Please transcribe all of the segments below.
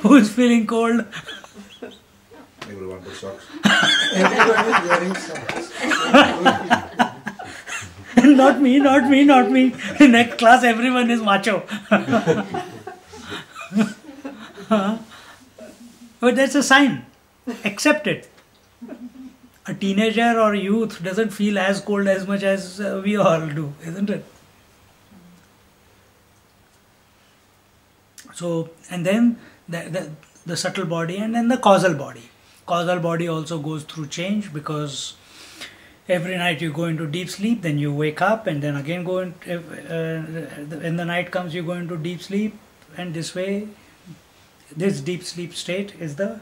Who is feeling cold? Everyone put socks. Everybody is wearing socks. Not me, not me, not me. Next class everyone is macho. But that's a sign. Accept it. A teenager or youth doesn't feel as cold as much as we all do, isn't it? So, and then the subtle body and then the causal body. Causal body also goes through change because every night you go into deep sleep, then you wake up and then again go into, when the night comes you go into deep sleep, and this way, this deep sleep state is the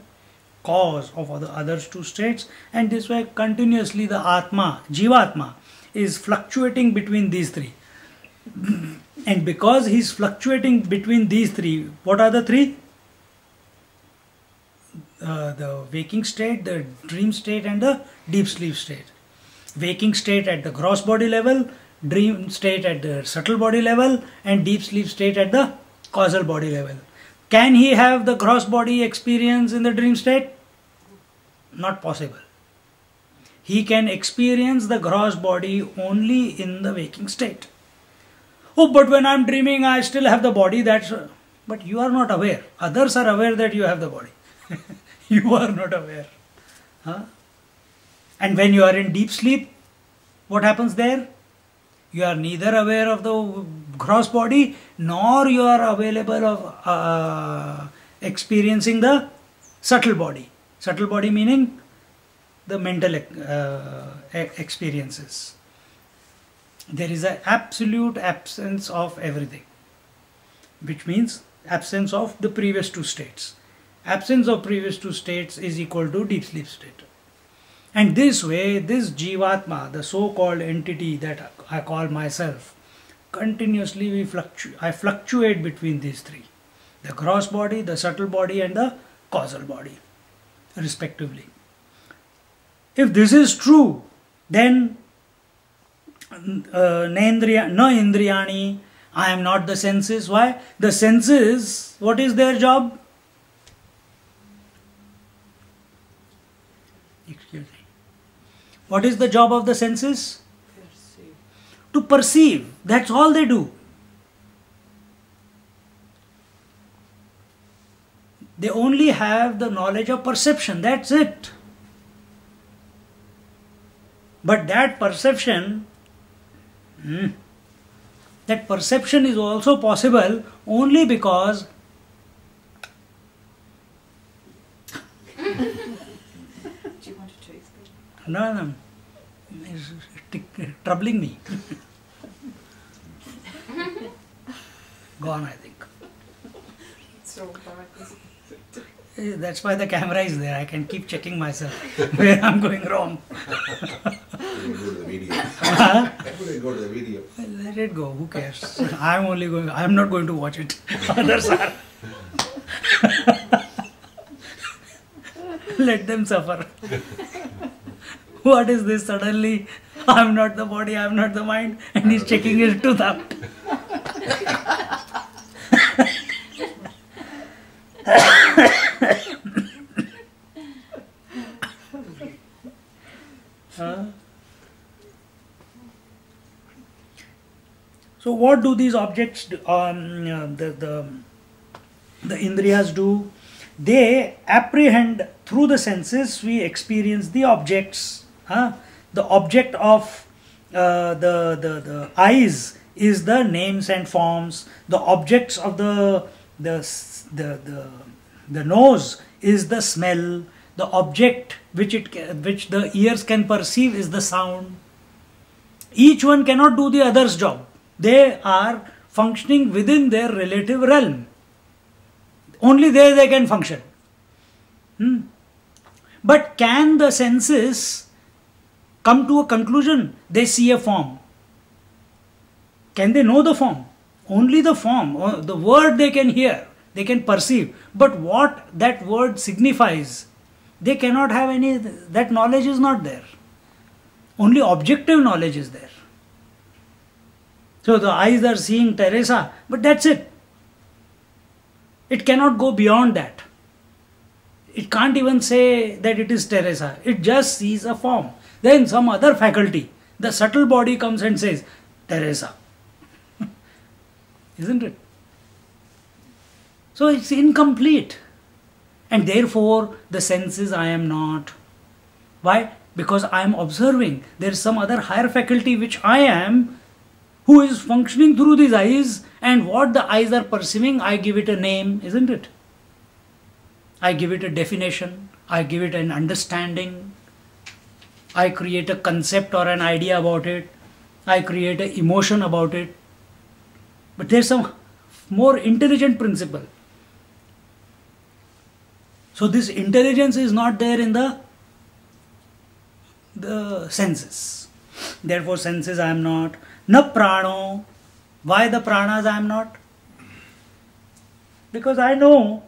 cause of the other two states, and this way continuously the Atma, Jivatma, is fluctuating between these three. And because he is fluctuating between these three, what are the three? The waking state, the dream state and the deep sleep state. Waking state at the gross body level, dream state at the subtle body level, and deep sleep state at the causal body level. Can he have the gross body experience in the dream state? Not possible. He can experience the gross body only in the waking state. Oh, but when I'm dreaming, I still have the body. But you are not aware. Others are aware that you have the body. You are not aware. Huh? And when you are in deep sleep, what happens there? You are neither aware of the gross body, nor you are available of experiencing the subtle body. Subtle body meaning the mental experiences. There is an absolute absence of everything, which means absence of the previous two states. Absence of previous two states is equal to deep sleep state. And this way, this Jivatma, the so-called entity that I call myself, continuously I fluctuate between these three. The gross body, the subtle body and the causal body, respectively. If this is true, then na indriyani, I am not the senses. Why? The senses, what is their job? Excuse me. What is the job of the senses? Perceive. To perceive. That's all they do. They only have the knowledge of perception. That's it. But that perception is also possible only because Do you want to taste it? no, it's troubling me. Gone, I think. So bad. That's why the camera is there. I can keep checking myself where I'm going wrong. You go to the video. Go to the video. Let it go. Who cares? I'm not going to watch it. Others are. Let them suffer. What is this suddenly? I'm not the body, I'm not the mind, and he's checking his tooth out. So what do these objects, the Indriyas do? They apprehend through the senses. We experience the objects. The object of the eyes is the names and forms. The objects of the nose is the smell. The object which the ears can perceive is the sound. Each one cannot do the other's job. They are functioning within their relative realm. Only there they can function. But can the senses come to a conclusion? They see a form. Can they know the form? Only the form, or the word they can hear, they can perceive. But what that word signifies, they cannot have any, that knowledge is not there. Only objective knowledge is there. So the eyes are seeing Teresa, but that's it. It cannot go beyond that. It can't even say that it is Teresa. It just sees a form. Then some other faculty, the subtle body, comes and says, Teresa. Isn't it? So it's incomplete. And therefore, the sense is I am not. Why? Because I am observing. There is some other higher faculty which I am, who is functioning through these eyes, and what the eyes are perceiving, I give it a name, isn't it? I give it a definition, I give it an understanding, I create a concept or an idea about it, I create an emotion about it. But there's some more intelligent principle. So this intelligence is not there in the senses. Therefore senses I am not. Na prano. Why the pranas I am not? Because I know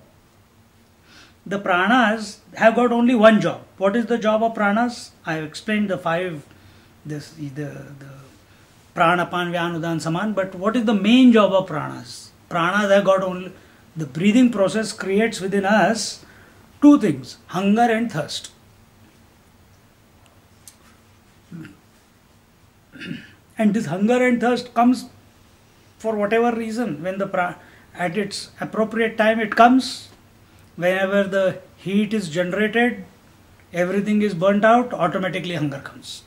the pranas have got only one job. What is the job of pranas? I have explained the five, the prana, pan, vyan, udan, saman. But what is the main job of pranas? Pranas have got only, the breathing process creates within us two things, hunger and thirst. And this hunger and thirst comes for whatever reason. When at its appropriate time it comes, whenever the heat is generated, everything is burnt out, automatically hunger comes.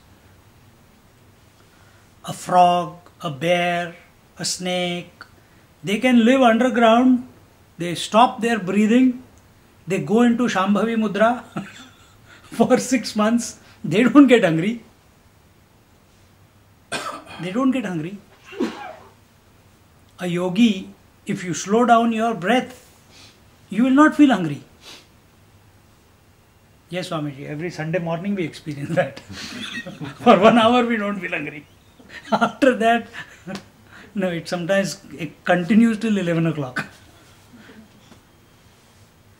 A frog, a bear, a snake, they can live underground, they stop their breathing, they go into Shambhavi Mudra for 6 months, they don't get hungry. They don't get hungry. A yogi, if you slow down your breath, you will not feel hungry. Yes, Swamiji, every Sunday morning we experience that. For 1 hour we don't feel hungry. After that, no, it continues till 11 o'clock.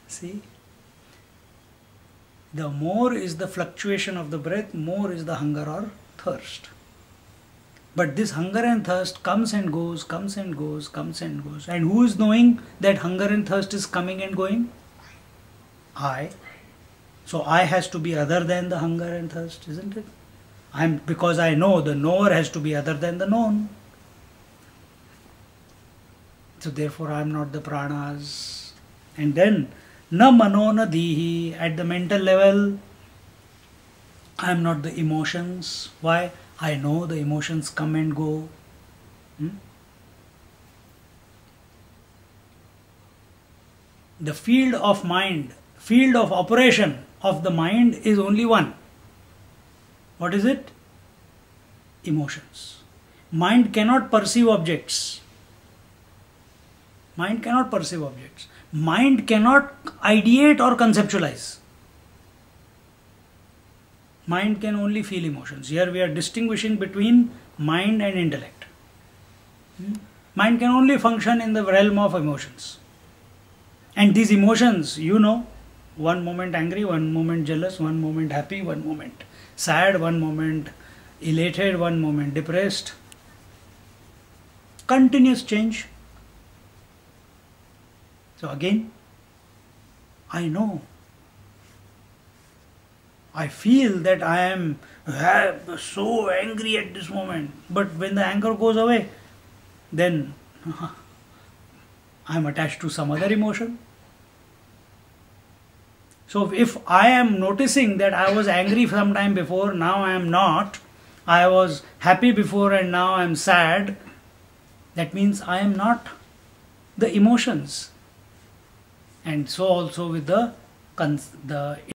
See? The more is the fluctuation of the breath, more is the hunger or thirst. But this hunger and thirst comes and goes, comes and goes, comes and goes. And who is knowing that hunger and thirst is coming and going? I. So I has to be other than the hunger and thirst, isn't it? Because I know, the knower has to be other than the known. So therefore I am not the pranas. And then, na mano na dihi, at the mental level, I am not the emotions. Why? I know the emotions come and go. The field of mind, field of operation of the mind is only one. What is it? Emotions. Mind cannot perceive objects. Mind cannot perceive objects. Mind cannot ideate or conceptualize. Mind can only feel emotions. Here we are distinguishing between mind and intellect. Mind can only function in the realm of emotions. And these emotions, you know, one moment angry, one moment jealous, one moment happy, one moment sad, one moment elated, one moment depressed. Continuous change. So again, I know. I feel that I am so angry at this moment. But when the anger goes away, then I am attached to some other emotion. So if I am noticing that I was angry some time before, now I am not, I was happy before and now I am sad, that means I am not the emotions. And so also with the